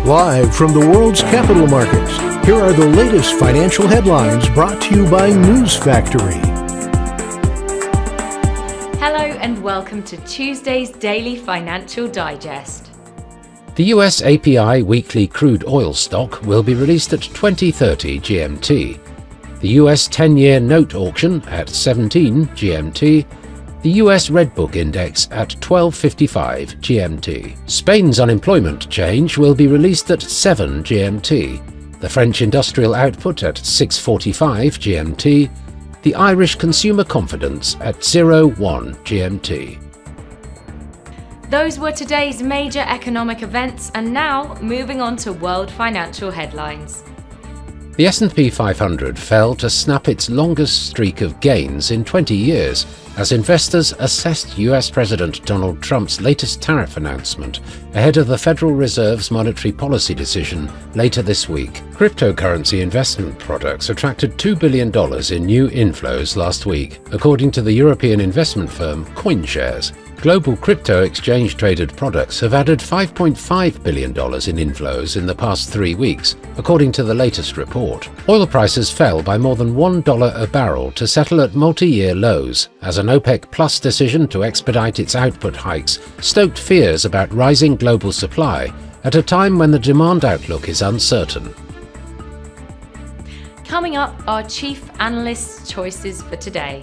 Live from the world's capital markets, here are the latest financial headlines brought to you by News Factory. Hello and welcome to Tuesday's Daily Financial Digest. The US API weekly crude oil stock will be released at 20:30 GMT. The US 10-year note auction at 17 GMT. The US Redbook Index at 12:55 GMT. Spain's unemployment change will be released at 7 GMT. The French industrial output at 6:45 GMT. The Irish consumer confidence at 01 GMT. Those were today's major economic events, and now moving on to world financial headlines. The S&P 500 fell to snap its longest streak of gains in 20 years as investors assessed US President Donald Trump's latest tariff announcement ahead of the Federal Reserve's monetary policy decision later this week. Cryptocurrency investment products attracted $2 billion in new inflows last week, according to the European investment firm CoinShares. Global crypto exchange-traded products have added $5.5 billion in inflows in the past 3 weeks, according to the latest report. Oil prices fell by more than $1 a barrel to settle at multi-year lows, as an OPEC Plus decision to expedite its output hikes stoked fears about rising global supply at a time when the demand outlook is uncertain. Coming up, our chief analyst's choices for today.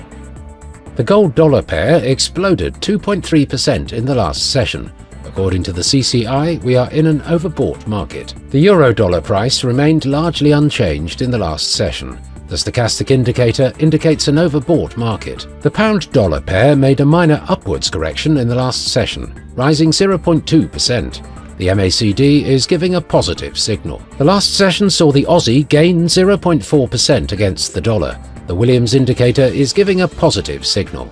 The gold-dollar pair exploded 2.3% in the last session. According to the CCI, we are in an overbought market. The euro-dollar price remained largely unchanged in the last session. The stochastic indicator indicates an overbought market. The pound-dollar pair made a minor upwards correction in the last session, rising 0.2%. The MACD is giving a positive signal. The last session saw the Aussie gain 0.4% against the dollar. The Williams indicator is giving a positive signal.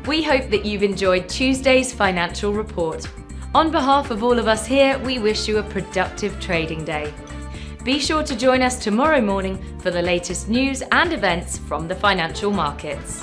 We hope that you've enjoyed Tuesday's financial report. On behalf of all of us here, we wish you a productive trading day. Be sure to join us tomorrow morning for the latest news and events from the financial markets.